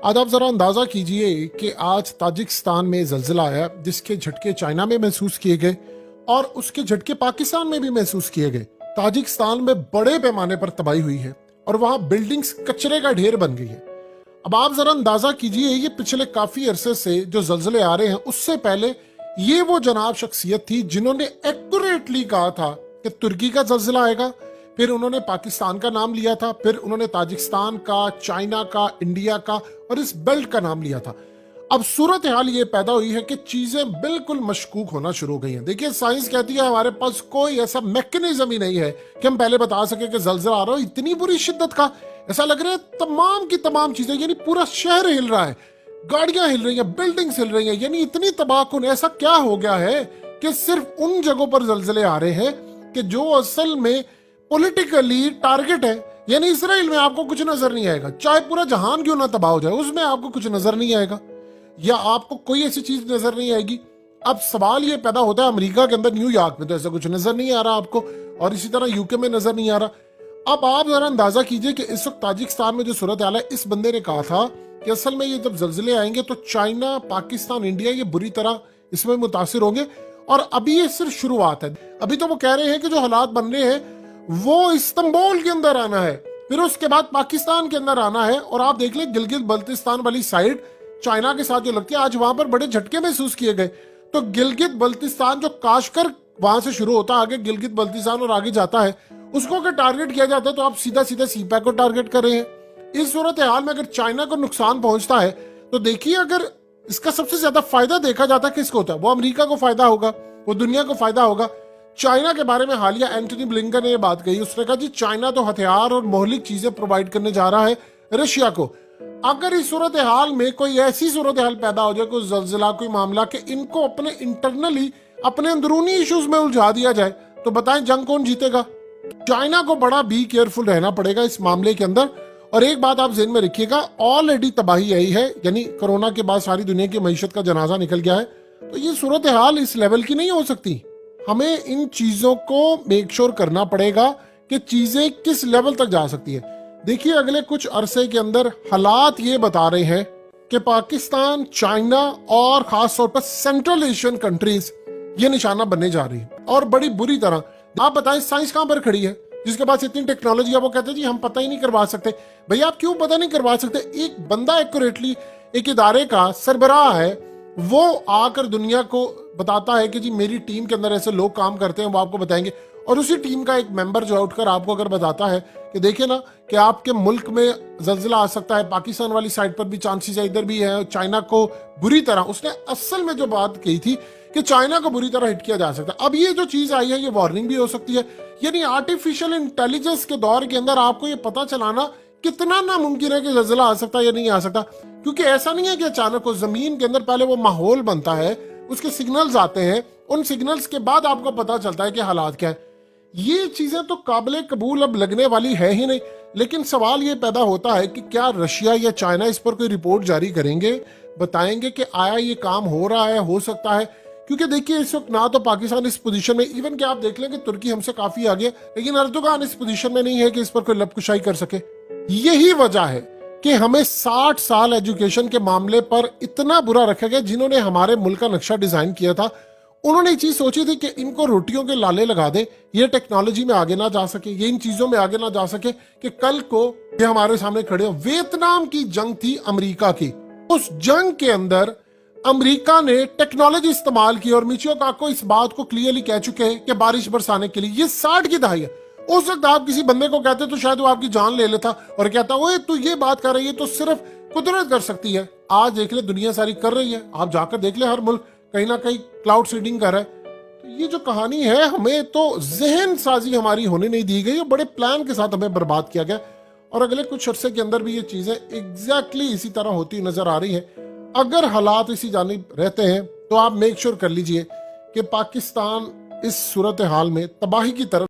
आज आप जरा अंदाजा कीजिए कि आज ताजिकिस्तान में जल्जिला आया जिसके झटके चाइना में महसूस किए गए और उसके झटके पाकिस्तान में भी महसूस किए गए। ताजिकिस्तान में बड़े पैमाने पर तबाही हुई है और वहां बिल्डिंग्स कचरे का ढेर बन गई है। अब आप जरा अंदाजा कीजिए, ये पिछले काफी अरसे से जो जल्जिले आ रहे हैं उससे पहले ये वो जनाब शख्सियत थी जिन्होंने एक्यूरेटली कहा था कि तुर्की का जल्जिला आएगा, फिर उन्होंने पाकिस्तान का नाम लिया था, फिर उन्होंने ताजिकिस्तान का, चाइना का, इंडिया का और इस बेल्ट का नाम लिया था। अब सूरत हाल ये पैदा हुई है कि चीजें बिल्कुल मशकूक होना शुरू हो गई हैं। देखिए, साइंस कहती है हमारे पास कोई ऐसा मैकेनिज्म ही नहीं है कि हम पहले बता सके कि जल्जिला आ रहा है इतनी बुरी शिद्दत का। ऐसा लग रहा है तमाम की तमाम चीजें, यानी पूरा शहर हिल रहा है, गाड़ियां हिल रही हैं, बिल्डिंग्स हिल रही हैं, यानी इतनी तबाहकुन। ऐसा क्या हो गया है कि सिर्फ उन जगहों पर जल्जिले आ रहे हैं कि जो असल में पॉलिटिकली टारगेट है। यानी इसराइल में आपको कुछ नजर नहीं आएगा, चाहे पूरा जहान क्यों ना तबाह हो जाए, उसमें आपको कुछ नजर नहीं आएगा या आपको कोई ऐसी चीज नजर नहीं आएगी। अब सवाल ये पैदा होता है, अमेरिका के अंदर न्यूयॉर्क में तो ऐसा कुछ नजर नहीं आ रहा आपको, और इसी तरह यूके में नजर नहीं आ रहा। अब आप जरा अंदाजा कीजिए कि इस वक्त ताजिकिस्तान में जो सूरत हाल है, इस बंदे ने कहा था कि असल में ये जब जल्जिले आएंगे तो चाइना, पाकिस्तान, इंडिया ये बुरी तरह इसमें मुतासिर होंगे। और अभी ये सिर्फ शुरुआत है। अभी तो वो कह रहे हैं कि जो हालात बन रहे हैं वो इस्तांबुल के अंदर आना है, फिर उसके बाद पाकिस्तान के अंदर आना है। और आप देख लें गिलगित बल्तिस्तान वाली साइड चाइना के साथ जो लगती है, आज वहां पर बड़े झटके महसूस किए गए। तो गिलगित बल्तिस्तान जो काशकर वहां से शुरू होता है, आगे गिलगित बल्तिस्तान और आगे जाता है, उसको अगर टारगेट किया जाता है तो आप सीधा सीधा सीपैक को टारगेट कर रहे हैं। इस सूरत हाल में अगर चाइना को नुकसान पहुंचता है तो देखिए, अगर इसका सबसे ज्यादा फायदा देखा जाता है किसको होता है, वो अमेरिका को फायदा होगा, वो दुनिया को फायदा होगा। चाइना के बारे में हालिया एंटनी ब्लिंकन ने ये बात कही, उसने कहा जी चाइना तो हथियार और मोहलिक चीजें प्रोवाइड करने जा रहा है रशिया को। अगर इस सूरत हाल में कोई ऐसी सूरत हाल पैदा हो जाए, कोई जल्जिला, कोई मामला कि इनको अपने इंटरनली अपने अंदरूनी इश्यूज में उलझा दिया जाए, तो बताएं जंग कौन जीतेगा। चाइना को बड़ा बी केयरफुल रहना पड़ेगा इस मामले के अंदर। और एक बात आप ज़हन में रखिएगा, ऑलरेडी तबाही आई है, यानी कोरोना के बाद सारी दुनिया की मईशत का जनाजा निकल गया है। तो ये सूरत हाल इस लेवल की नहीं हो सकती। हमें इन चीजों को मेक श्योर करना पड़ेगा कि चीजें किस लेवल तक जा सकती है। देखिए, अगले कुछ अरसे के अंदर हालात ये बता रहे हैं कि पाकिस्तान, चाइना और खास तौर पर सेंट्रल एशियन कंट्रीज ये निशाना बनने जा रही है, और बड़ी बुरी तरह। आप बताएं साइंस कहां पर खड़ी है जिसके पास इतनी टेक्नोलॉजी है? वो कहते हैं जी हम पता ही नहीं करवा सकते। भैया आप क्यों पता नहीं करवा सकते? एक बंदा एक्यूरेटली एक इदारे का सरबराह है, वो आकर दुनिया को बताता है कि जी मेरी टीम के अंदर ऐसे लोग काम करते हैं, वो आपको बताएंगे। और उसी टीम का एक मेंबर जो उठकर आपको अगर बताता है कि देखिए ना कि आपके मुल्क में जल्जिला आ सकता है, पाकिस्तान वाली साइड पर भी चांसेस है, इधर भी है, चाइना को बुरी तरह, उसने असल में जो बात कही थी कि चाइना को बुरी तरह हिट किया जा सकता है। अब ये जो चीज आई है ये वार्निंग भी हो सकती है। यानी आर्टिफिशियल इंटेलिजेंस के दौर के अंदर आपको ये पता चलाना कितना नामुमकिन है कि जल्जिला आ सकता है या नहीं आ सकता। क्योंकि ऐसा नहीं है कि अचानक को जमीन के अंदर पहले वो माहौल बनता है, उसके सिग्नल्स आते हैं, उन सिग्नल्स के बाद आपको पता चलता है कि हालात क्या है। ये चीजें तो काबिल कबूल अब लगने वाली है ही नहीं। लेकिन सवाल ये पैदा होता है कि क्या रशिया या चाइना इस पर कोई रिपोर्ट जारी करेंगे, बताएंगे कि आया ये काम हो रहा है, हो सकता है। क्योंकि देखिए इस वक्त ना तो पाकिस्तान इस पोजीशन में, इवन कि आप देख लें कि तुर्की हमसे काफी आगे, लेकिन अर्दोगान इस पोजीशन में नहीं है कि इस पर कोई लपकुशाई कर सके। यही वजह है कि हमें 60 साल एजुकेशन के मामले पर इतना बुरा रखा गया। जिन्होंने हमारे मुल्क का नक्शा डिजाइन किया था, उन्होंने ये चीज सोची थी कि इनको रोटियों के लाले लगा दे, ये टेक्नोलॉजी में आगे ना जा सके, ये इन चीजों में आगे ना जा सके कि कल को ये हमारे सामने खड़े हो। वियतनाम की जंग थी अमेरिका की, उस जंग के अंदर अमेरिका ने टेक्नोलॉजी इस्तेमाल की, और मिचियो काको इस बात को क्लियरली कह चुके हैं कि बारिश बरसाने के लिए। ये 60 की दहाई है। उस वक्त आप किसी बंदे को कहते तो शायद वो आपकी जान ले लेता और कहता ओए तू ये बात कर रही है तो सिर्फ कुदरत कर सकती है। आज देख ले दुनिया सारी कर रही है, आप जाकर देख ले हर मुल्क कहीं ना कहीं क्लाउड सीडिंग कर रहा है। तो ये जो कहानी है, हमें तो जहन साजी हमारी होने नहीं दी गई, बड़े प्लान के साथ हमें बर्बाद किया गया। और अगले कुछ अरसे के अंदर भी ये चीजें एग्जैक्टली इसी तरह होती नजर आ रही है। अगर हालात इसी जानिब रहते हैं तो आप मेक श्योर कर लीजिए कि पाकिस्तान इस सूरत हाल में तबाही की तरफ